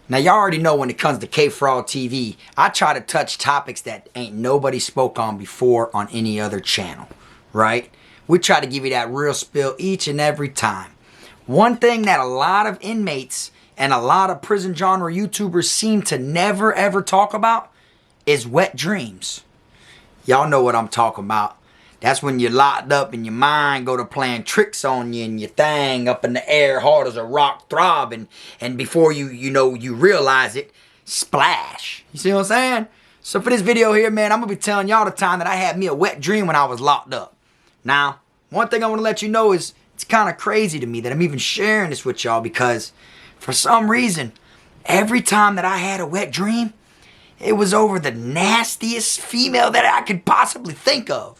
Now, y'all already know when it comes to Kfrog TV, I try to touch topics that ain't nobody spoke on before on any other channel, right? We try to give you that real spill each and every time. One thing that a lot of inmates and a lot of prison genre YouTubers seem to never ever talk about is wet dreams. Y'all know what I'm talking about. That's when you're locked up and your mind go to playing tricks on you and your thing up in the air hard as a rock throbbing, and before you realize it, splash. You see what I'm saying? So for this video here, man, I'm gonna be telling y'all the time that I had me a wet dream when I was locked up. Now, one thing I want to let you know is it's kind of crazy to me that I'm even sharing this with y'all, because for some reason, every time that I had a wet dream, it was over the nastiest female that I could possibly think of.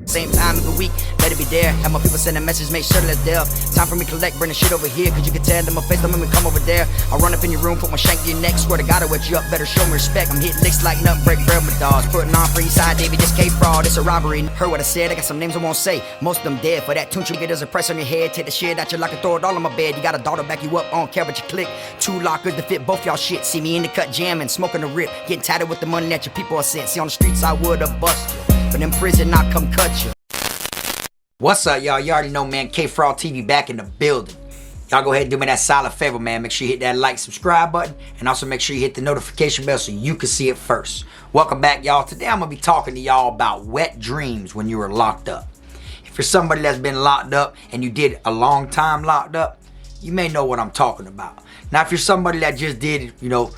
Same time of the week, better be there. Have my people send a message, make sure that it's there. Time for me to collect, bring the shit over here, cause you can tell them my face, don't make me come over there. I run up in your room, put my shank in your neck, swear to God I wet you up, better show me respect. I'm hitting licks like nothing, break bread with dogs. Putting on free side, David, this Kfrog, it's a robbery. Heard what I said, I got some names I won't say. Most of them dead, for that tune you get there's a price on your head. Take the shit out your locker, throw it all on my bed. You got a daughter back you up on care, but you click. 2 lockers to fit both y'all shit. See me in the cut jamming, smoking the rip, getting tatted with the money that your people are sent. See on the streets I would've bust you, but in prison I come cut you. What's up, y'all? You already know, man. Kfrog TV back in the building. Y'all go ahead and do me that solid favor, man. Make sure you hit that like, subscribe button, and also make sure you hit the notification bell so you can see it first. Welcome back, y'all. Today I'm gonna be talking to y'all about wet dreams when you were locked up. If you're somebody that's been locked up and you did a long time locked up, you may know what I'm talking about. Now, if you're somebody that just did,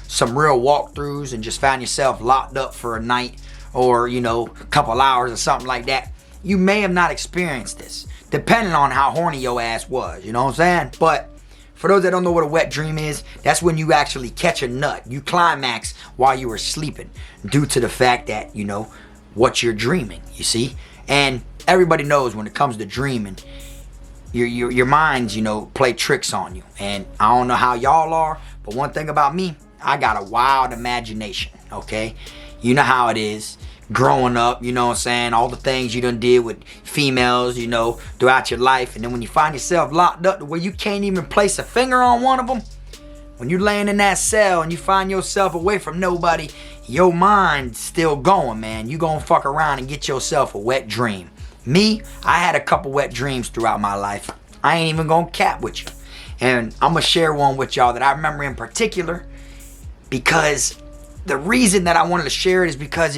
some real walkthroughs and just found yourself locked up for a night or, a couple hours or something like that, you may have not experienced this, depending on how horny your ass was, you know what I'm saying? But for those that don't know what a wet dream is, that's when you actually catch a nut. You climax while you were sleeping due to the fact that, what you're dreaming, you see? And everybody knows when it comes to dreaming, your minds, play tricks on you. And I don't know how y'all are, but one thing about me, I got a wild imagination, okay? You know how it is. Growing up, you know what I'm saying, all the things you done did with females, throughout your life, and then when you find yourself locked up to where you can't even place a finger on one of them, when you're laying in that cell and you find yourself away from nobody, your mind's still going, man. You gonna fuck around and get yourself a wet dream. Me, I had a couple wet dreams throughout my life. I ain't even gonna cap with you. And I'm gonna share one with y'all that I remember in particular, because the reason that I wanted to share it is because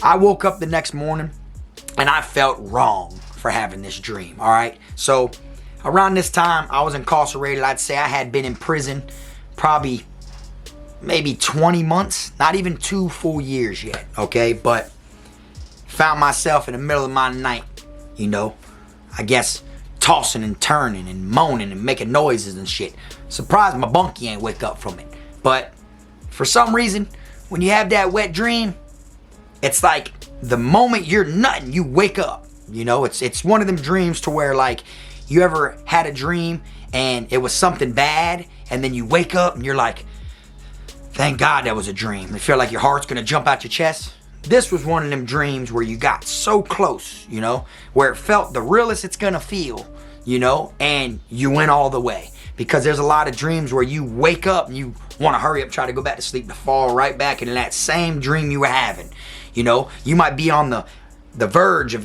I woke up the next morning and I felt wrong for having this dream, all right? So around this time, I was incarcerated. I'd say I had been in prison probably maybe 20 months, not even 2 full years yet, okay? But found myself in the middle of my night, I guess tossing and turning and moaning and making noises and shit. Surprised my bunkie ain't wake up from it. But for some reason, when you have that wet dream, it's like the moment you're nutting, you wake up. It's one of them dreams to where, like, you ever had a dream and it was something bad, and then you wake up and you're like, thank God that was a dream. You feel like your heart's gonna jump out your chest. This was one of them dreams where you got so close, where it felt the realest it's gonna feel, and you went all the way. Because there's a lot of dreams where you wake up and you want to hurry up, try to go back to sleep, to fall right back into that same dream you were having. You might be on the verge of,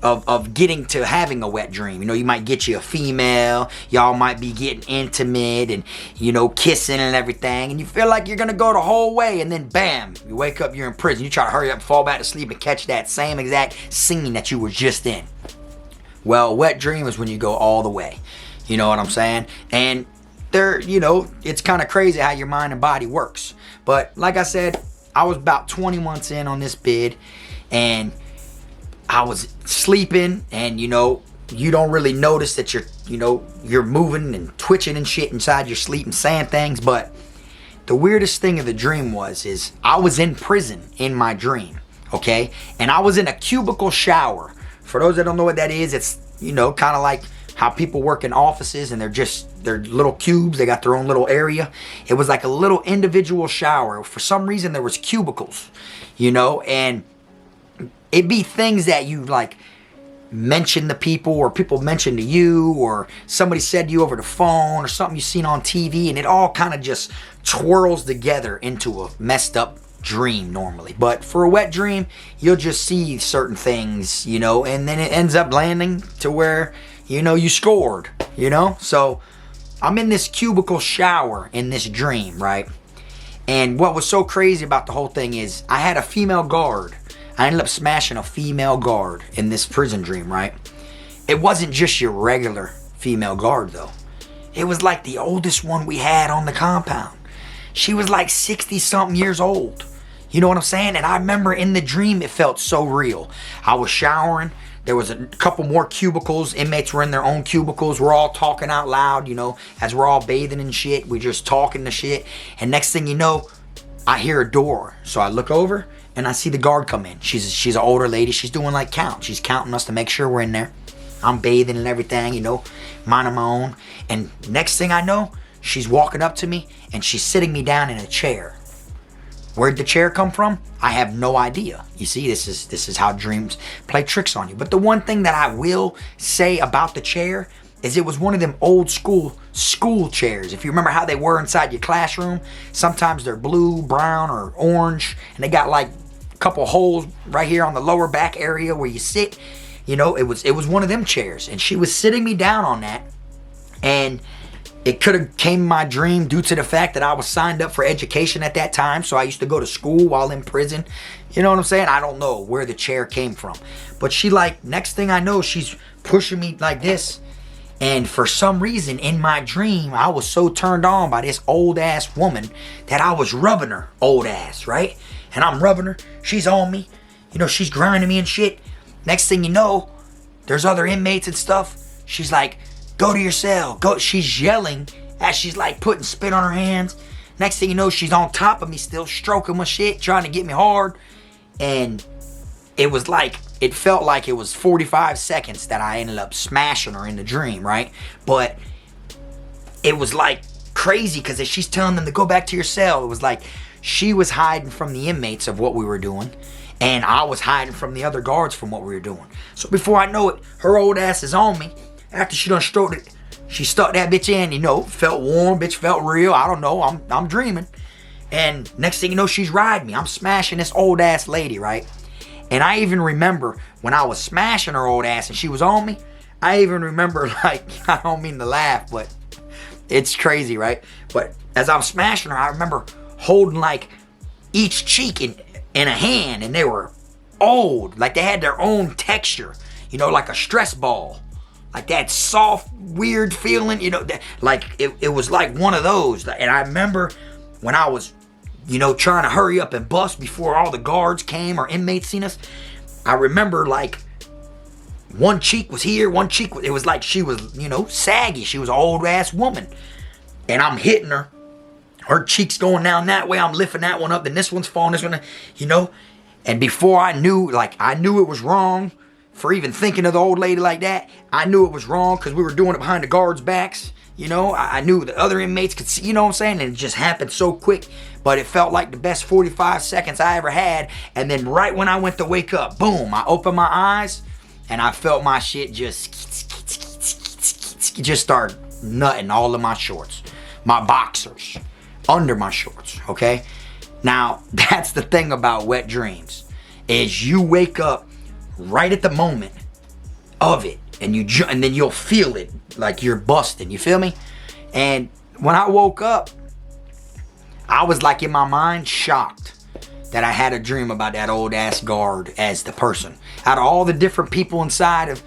of getting to having a wet dream. You might get you a female, y'all might be getting intimate and, kissing and everything, and you feel like you're going to go the whole way, and then bam, you wake up, you're in prison. You try to hurry up, fall back to sleep, and catch that same exact scene that you were just in. Well, a wet dream is when you go all the way. You know what I'm saying? And it's kind of crazy how your mind and body works. But like I said, I was about 20 months in on this bid, and I was sleeping, and you don't really notice that you're moving and twitching and shit inside your sleep and saying things. But the weirdest thing of the dream is I was in prison in my dream, okay? And I was in a cubicle shower. For those that don't know what that is, it's kind of like how people work in offices and they're little cubes. They got their own little area. It was like a little individual shower. For some reason, there was cubicles, and it'd be things that you like mention to people, or people mention to you, or somebody said to you over the phone, or something you seen on TV, and it all kind of just twirls together into a messed up dream normally. But for a wet dream, you'll just see certain things, you know, and then it ends up landing to where, you know, you scored, you know. So I'm in this cubicle shower in this dream, right? And what was so crazy about the whole thing is I had a female guard. I ended up smashing a female guard in this prison dream, right? It wasn't just your regular female guard, though. It was like the oldest one we had on the compound. She was like 60-something years old. You know what I'm saying? And I remember in the dream, it felt so real. I was showering. There was a couple more cubicles. Inmates were in their own cubicles. We're all talking out loud, you know, as we're all bathing and shit. We're just talking to shit. And next thing you know, I hear a door. So I look over and I see the guard come in. She's an older lady. She's doing like count. She's counting us to make sure we're in there. I'm bathing and everything, you know, minding my own. And next thing I know, she's walking up to me and she's sitting me down in a chair. Where'd the chair come from? I have no idea. You see, this is how dreams play tricks on you. But the one thing that I will say about the chair is it was one of them old school chairs. If you remember how they were inside your classroom, sometimes they're blue, brown, or orange, and they got like a couple holes right here on the lower back area where you sit. You know, it was one of them chairs, and she was sitting me down on that, and it could have came in my dream due to the fact that I was signed up for education at that time, so I used to go to school while in prison. You know what I'm saying? I don't know where the chair came from. But she like, next thing I know, she's pushing me like this. And for some reason in my dream, I was so turned on by this old ass woman that I was rubbing her old ass, right? And I'm rubbing her. She's on me. You know, she's grinding me and shit. Next thing you know, there's other inmates and stuff. She's like, go to your cell. Go. She's yelling as she's like putting spit on her hands. Next thing you know, she's on top of me still, stroking my shit, trying to get me hard. And it was like, it felt like it was 45 seconds that I ended up smashing her in the dream, right? But it was like crazy because as she's telling them to go back to your cell, it was like she was hiding from the inmates of what we were doing. And I was hiding from the other guards from what we were doing. So before I know it, her old ass is on me. After she done stroked it, she stuck that bitch in, you know, felt warm, bitch felt real. I don't know, I'm dreaming. And next thing you know, she's riding me. I'm smashing this old ass lady, right? And I even remember when I was smashing her old ass and she was on me, I even remember, like, I don't mean to laugh, but it's crazy, right? But as I'm smashing her, I remember holding like each cheek in a hand, and they were old, like they had their own texture, you know, like a stress ball. Like that soft, weird feeling, you know, that, like it was like one of those. And I remember when I was, you know, trying to hurry up and bust before all the guards came or inmates seen us, I remember like one cheek was here, one cheek, it was like she was, you know, saggy. She was an old ass woman. And I'm hitting her. Her cheek's going down that way. I'm lifting that one up. Then this one's falling, this one, you know. And before I knew, like, I knew it was wrong for even thinking of the old lady like that. I knew it was wrong because we were doing it behind the guards' backs. You know, I knew the other inmates could see, you know what I'm saying? And it just happened so quick. But it felt like the best 45 seconds I ever had. And then right when I went to wake up, boom, I opened my eyes and I felt my shit just start nutting all of my shorts. My boxers. Under my shorts, okay? Now, that's the thing about wet dreams, is you wake up right at the moment of it, and and then you'll feel it like you're busting, you feel me? And when I woke up, I was like in my mind shocked that I had a dream about that old ass guard as the person. Out of all the different people inside of,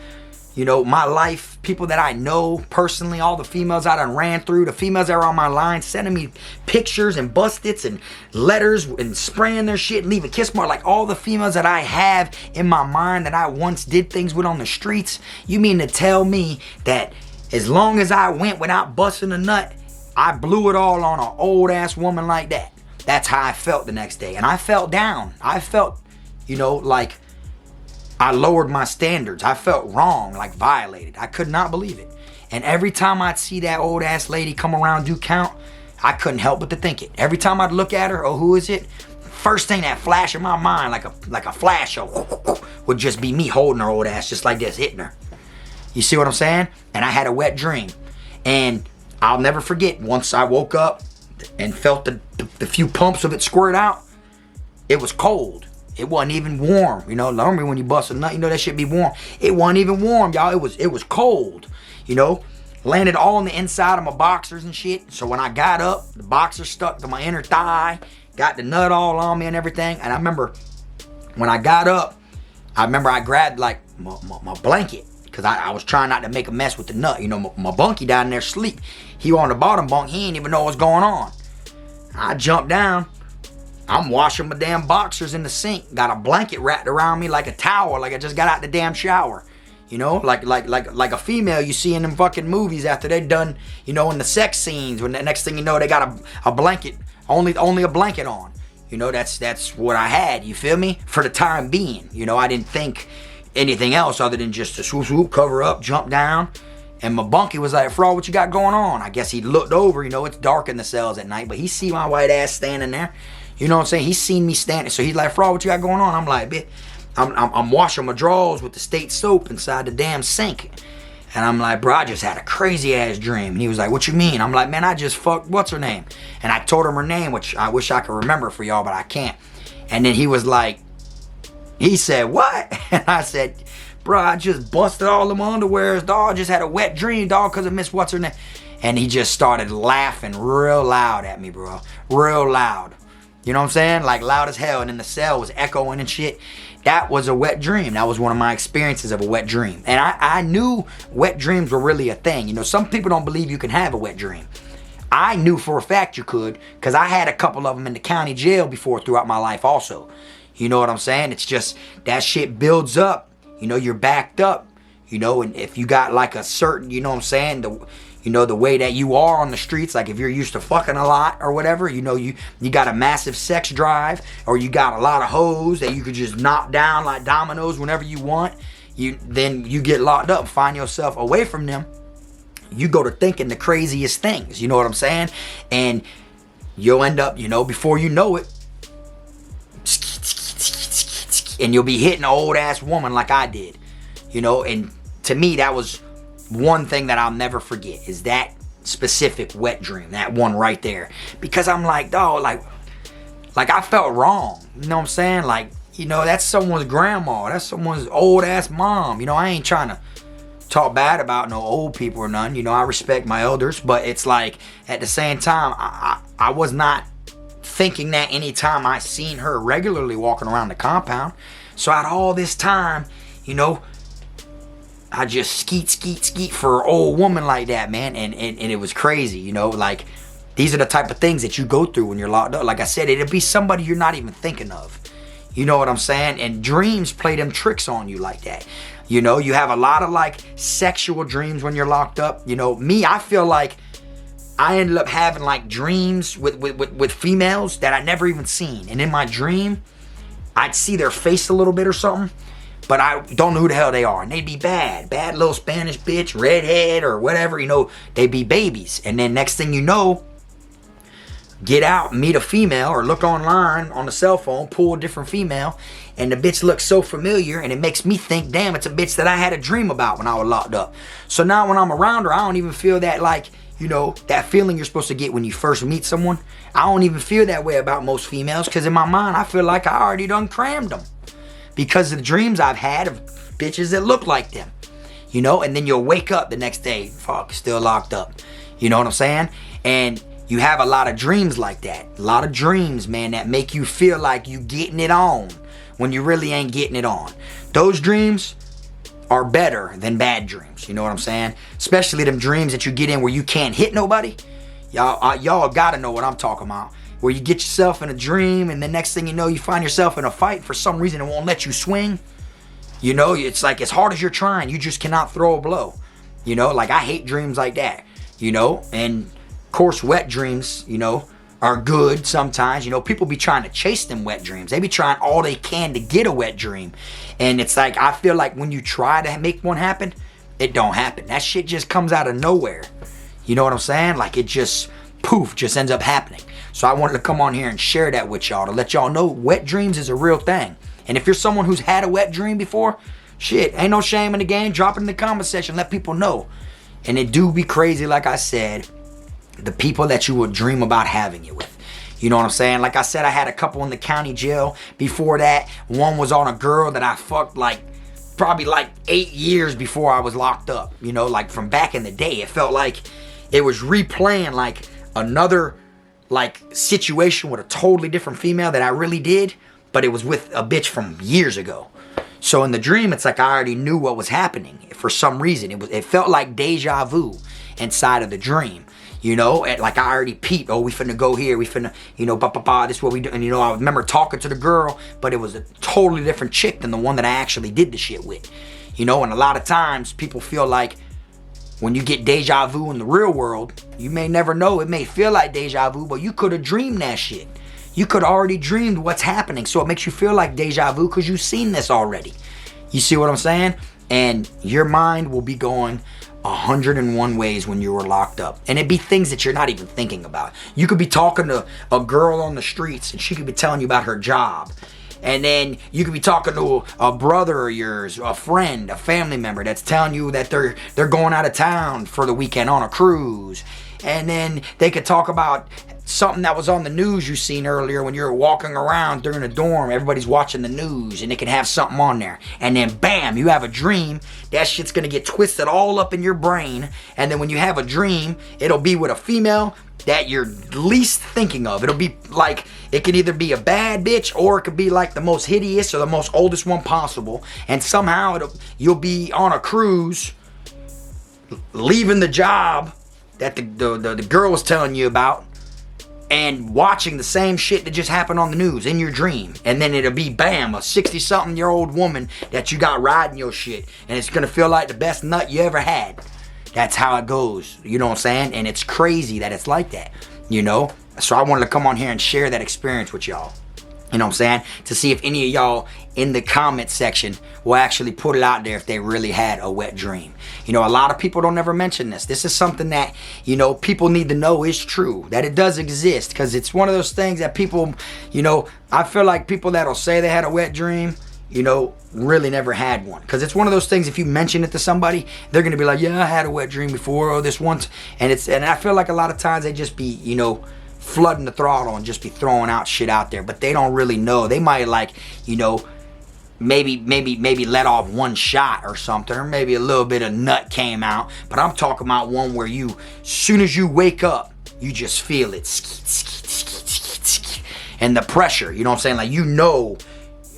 you know, my life, people that I know personally, all the females I done ran through, the females that were on my line sending me pictures and bust-its and letters and spraying their shit and leaving kiss mark, like all the females that I have in my mind that I once did things with on the streets. You mean to tell me that as long as I went without busting a nut, I blew it all on an old ass woman like that? That's how I felt the next day. And I felt down. I felt, you know, like I lowered my standards. I felt wrong, like violated. I could not believe it. And every time I'd see that old ass lady come around do count, I couldn't help but to think it. Every time I'd look at her, oh, who is it? first thing that flashed in my mind, like a flash, would just be me holding her old ass just like this, hitting her. You see what I'm saying? And I had a wet dream. And I'll never forget, once I woke up and felt the few pumps of it squirt out, it was cold. It wasn't even warm. You know, normally when you bust a nut, you know that shit be warm. It wasn't even warm, y'all. It was cold. You know, landed all on the inside of my boxers and shit. So when I got up, the boxers stuck to my inner thigh, got the nut all on me and everything. And I remember when I got up, I grabbed like my blanket, because I was trying not to make a mess with the nut. You know, my bunkie down there asleep. He on the bottom bunk. He ain't even know what's going on. I jumped down. I'm washing my damn boxers in the sink. Got a blanket wrapped around me like a towel, like I just got out the damn shower. You know, like a female you see in them fucking movies after they done, you know, in the sex scenes. When the next thing you know, they got a blanket, only a blanket on. You know, that's what I had. You feel me? For the time being, you know, I didn't think anything else other than just to swoop, cover up, jump down. And my bunkie was like, "Frog, what you got going on?" I guess he looked over. You know, it's dark in the cells at night, but he see my white ass standing there. You know what I'm saying? He seen me standing, so he's like, "Frog, what you got going on?" I'm like, "Bitch, I'm washing my drawers with the state soap inside the damn sink." And I'm like, "Bro, I just had a crazy ass dream." And he was like, "What you mean?" I'm like, "Man, I just fucked, what's her name?" And I told him her name, which I wish I could remember for y'all, but I can't. And then he was like, he said, "What?" And I said, "Bro, I just busted all them underwears, dog. Just had a wet dream, dog, because of Miss what's her name." And he just started laughing real loud at me, bro. Real loud. You know what I'm saying? Like loud as hell. And then the cell was echoing and shit. That was a wet dream. That was one of my experiences of a wet dream. And I knew wet dreams were really a thing. You know, some people don't believe you can have a wet dream. I knew for a fact you could, because I had a couple of them in the county jail before throughout my life also. You know what I'm saying? It's just, that shit builds up. You know, you're backed up. You know, and if you got like a certain, you know what I'm saying, the way that you are on the streets, like if you're used to fucking a lot or whatever, you know, you got a massive sex drive, or you got a lot of hoes that you could just knock down like dominoes whenever you want, then you get locked up, find yourself away from them. You go to thinking the craziest things, you know what I'm saying? And you'll end up, you know, before you know it, and you'll be hitting an old ass woman like I did, you know. And to me, that was one thing that I'll never forget, is that specific wet dream, that one right there. Because I'm like, dog, like I felt wrong, you know what I'm saying? Like, you know, that's someone's grandma, that's someone's old ass mom. You know, I ain't trying to talk bad about no old people or none. You know, I respect my elders, but it's like, at the same time, I was not thinking that anytime I seen her regularly walking around the compound. So out of all this time, you know, I just skeet for an old woman like that, man. And it was crazy, you know. Like, these are the type of things that you go through when you're locked up. Like I said, it'll be somebody you're not even thinking of. You know what I'm saying? And dreams play them tricks on you like that. You know, you have a lot of like sexual dreams when you're locked up. You know, me, I feel like I ended up having like dreams with females that I never even seen. And in my dream, I'd see their face a little bit or something, but I don't know who the hell they are. And they'd be bad little Spanish bitch, redhead or whatever, you know, they'd be babies. And then next thing you know, get out, meet a female, or look online on the cell phone, pull a different female, and the bitch looks so familiar, and it makes me think, damn, it's a bitch that I had a dream about when I was locked up. So now when I'm around her, I don't even feel that, like, you know, that feeling you're supposed to get when you first meet someone. I don't even feel that way about most females, because in my mind, I feel like I already done crammed them, because of the dreams I've had of bitches that look like them, you know. And then you'll wake up the next day, fuck, still locked up. You know what I'm saying? And you have a lot of dreams like that. A lot of dreams, man, that make you feel like you getting it on when you really ain't getting it on. Those dreams are better than bad dreams. You know what I'm saying? Especially them dreams that you get in where you can't hit nobody. Y'all gotta know what I'm talking about. Where you get yourself in a dream, and the next thing you know, you find yourself in a fight. For some reason, it won't let you swing. You know, it's like, as hard as you're trying, you just cannot throw a blow. You know, like, I hate dreams like that. You know, and of course, wet dreams, you know, are good sometimes. You know, people be trying to chase them wet dreams. They be trying all they can to get a wet dream. And it's like, I feel like when you try to make one happen, it don't happen. That shit just comes out of nowhere. You know what I'm saying? Like, it just, poof, just ends up happening. So I wanted to come on here and share that with y'all to let y'all know wet dreams is a real thing. And if you're someone who's had a wet dream before, shit, ain't no shame in the game. Drop it in the comment section. Let people know. And it do be crazy, like I said, the people that you will dream about having it with. You know what I'm saying? Like I said, I had a couple in the county jail. Before that, one was on a girl that I fucked like probably like 8 years before I was locked up. You know, like from back in the day. It felt like it was replaying like another like situation with a totally different female that I really did, but it was with a bitch from years ago. So in the dream, it's like I already knew what was happening for some reason. It felt like deja vu inside of the dream. You know, like I already peeped, oh, we finna go here, we finna, you know, this is what we do. And you know, I remember talking to the girl, but it was a totally different chick than the one that I actually did the shit with. You know, and a lot of times people feel like when you get deja vu in the real world, you may never know. It may feel like deja vu, but you could have dreamed that shit. You could have already dreamed what's happening. So it makes you feel like deja vu because you've seen this already. You see what I'm saying? And your mind will be going 101 ways when you were locked up. And it'd be things that you're not even thinking about. You could be talking to a girl on the streets and she could be telling you about her job. And then you could be talking to a brother of yours, a friend, a family member that's telling you that they're going out of town for the weekend on a cruise. And then they could talk about something that was on the news you seen earlier when you were walking around during the dorm. Everybody's watching the news and they can have something on there. And then bam, you have a dream. That shit's gonna get twisted all up in your brain. And then when you have a dream, it'll be with a female that you're least thinking of. It'll be like, it could either be a bad bitch or it could be like the most hideous or the most oldest one possible. And somehow you'll be on a cruise, leaving the job that the girl was telling you about, and watching the same shit that just happened on the news in your dream. And then it'll be bam, a 60-something-year-old woman that you got riding your shit. And it's gonna feel like the best nut you ever had. That's how it goes, you know what I'm saying? And it's crazy that it's like that, you know? So I wanted to come on here and share that experience with y'all. You know what I'm saying? To see if any of y'all in the comment section will actually put it out there if they really had a wet dream. You know, a lot of people don't ever mention this. This is something that, you know, people need to know is true. That it does exist. Because it's one of those things that people, you know, I feel like people that'll say they had a wet dream, you know, really never had one. Because it's one of those things, if you mention it to somebody, they're going to be like, yeah, I had a wet dream before, or this once. And I feel like a lot of times they just be, you know, flooding the throttle and just be throwing out shit out there. But they don't really know. They might like, you know, maybe let off one shot or something, or maybe a little bit of nut came out. But I'm talking about one where you, soon as you wake up, you just feel it. And the pressure, you know what I'm saying? Like, you know.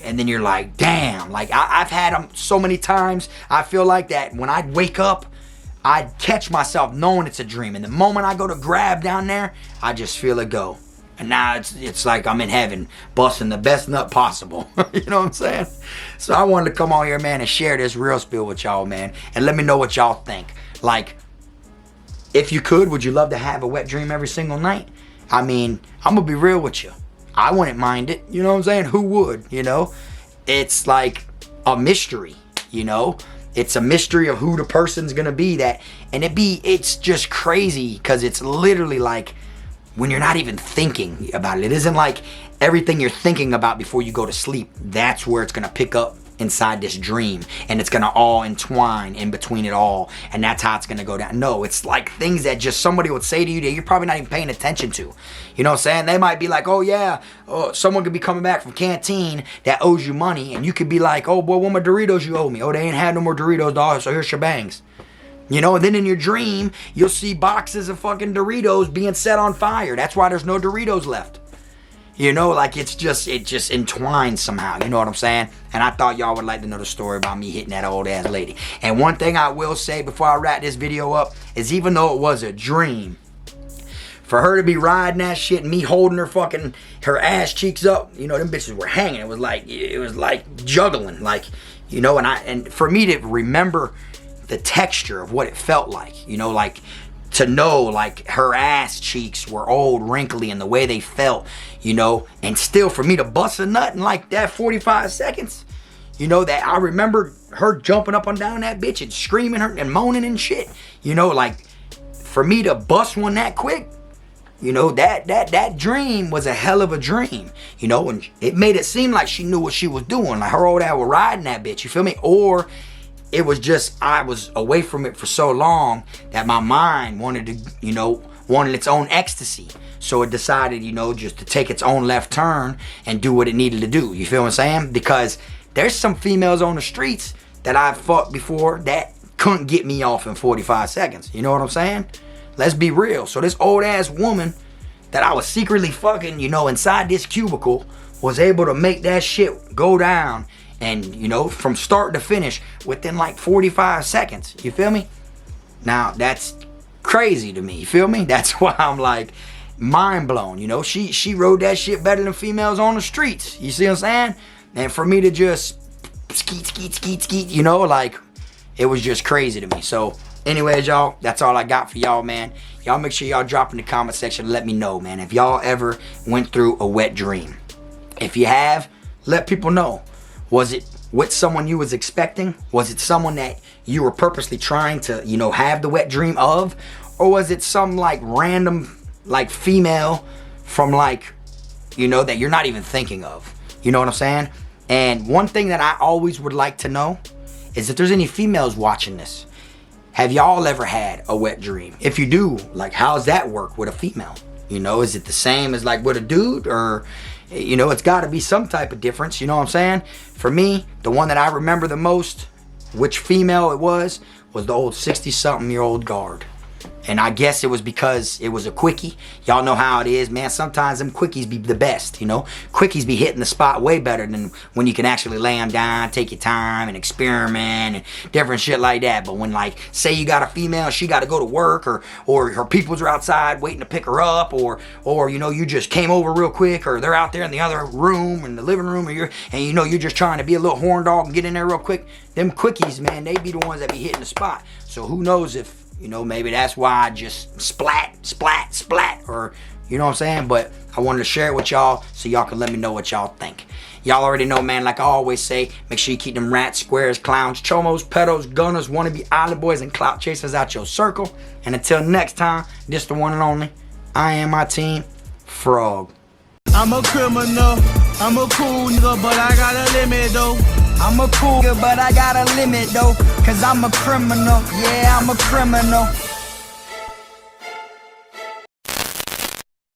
And then you're like, damn. Like, I've had them so many times. I feel like that when I wake up, I'd catch myself knowing it's a dream. And the moment I go to grab down there, I just feel it go. And now it's like I'm in heaven, busting the best nut possible. You know what I'm saying? So I wanted to come on here, man, and share this real spill with y'all, man. And let me know what y'all think. Like, if you could, would you love to have a wet dream every single night? I mean, I'm going to be real with you. I wouldn't mind it. You know what I'm saying? Who would, you know? It's like a mystery, you know? It's a mystery of who the person's gonna be that, and it's just crazy because it's literally like when you're not even thinking about it. It isn't like everything you're thinking about before you go to sleep. That's where it's gonna pick up inside this dream, and it's gonna all entwine in between it all, and that's how it's gonna go down. No, it's like things that just somebody would say to you that you're probably not even paying attention to. You know what I'm saying? They might be like, oh yeah, someone could be coming back from canteen that owes you money, and you could be like, oh boy, what my Doritos you owe me? Oh, they ain't had no more Doritos, dog, so here's your bangs. You know, and then in your dream, you'll see boxes of fucking Doritos being set on fire. That's why there's no Doritos left. You know, like it just entwines somehow. You know what I'm saying? And I thought y'all would like to know the story about me hitting that old ass lady. And one thing I will say before I wrap this video up is, even though it was a dream, for her to be riding that shit and me holding her ass cheeks up, you know, them bitches were hanging. It was like juggling, like, you know, and for me to remember the texture of what it felt like, you know, like to know like her ass cheeks were old, wrinkly, and the way they felt, you know, and still for me to bust a nut in like that 45 seconds, you know, that I remember her jumping up and down that bitch and screaming her and moaning and shit, you know, like for me to bust one that quick, you know, that dream was a hell of a dream, you know, and it made it seem like she knew what she was doing, like her old ass was riding that bitch, you feel me? Or it was just, I was away from it for so long that my mind wanted to, you know, wanted its own ecstasy. So it decided, you know, just to take its own left turn and do what it needed to do. You feel what I'm saying? Because there's some females on the streets that I've fucked before that couldn't get me off in 45 seconds. You know what I'm saying? Let's be real. So this old ass woman that I was secretly fucking, you know, inside this cubicle was able to make that shit go down and, you know, from start to finish within like 45 seconds. You feel me? Now, that's crazy to me. You feel me? That's why I'm like mind blown. You know, she rode that shit better than females on the streets. You see what I'm saying? And for me to just skeet, you know, like, it was just crazy to me. So anyways, y'all, that's all I got for y'all, man. Y'all make sure y'all drop in the comment section and let me know, man, if y'all ever went through a wet dream. If you have, let people know. Was it with someone you was expecting? Was it someone that you were purposely trying to, you know, have the wet dream of? Or was it some like random like female from like, you know, that you're not even thinking of? You know what I'm saying? And one thing that I always would like to know is if there's any females watching this. Have y'all ever had a wet dream? If you do, like, how's that work with a female? You know, is it the same as like with a dude? Or, you know, it's got to be some type of difference. You know what I'm saying? For me, the one that I remember the most, which female it was the old 60-something-year-old guard. And I guess it was because it was a quickie. Y'all know how it is, man. Sometimes them quickies be the best, you know. Quickies be hitting the spot way better than when you can actually lay them down, take your time and experiment and different shit like that. But when, like, say you got a female, she got to go to work, or her peoples are outside waiting to pick her up, or you know, you just came over real quick, or they're out there in the other room, in the living room, and you know, you're just trying to be a little horn dog and get in there real quick. Them quickies, man, they be the ones that be hitting the spot. So who knows if, you know, maybe that's why I just splat, or, you know what I'm saying? But I wanted to share it with y'all so y'all can let me know what y'all think. Y'all already know, man, like I always say, make sure you keep them rats, squares, clowns, chomos, pedos, gunners, wannabe island boys, and clout chasers out your circle. And until next time, this the one and only, I am my team, Frog. I'm a criminal, I'm a cool nigga, but I got a limit though. I'm a cool nigga, but I got a limit though, cause I'm a criminal, yeah, I'm a criminal.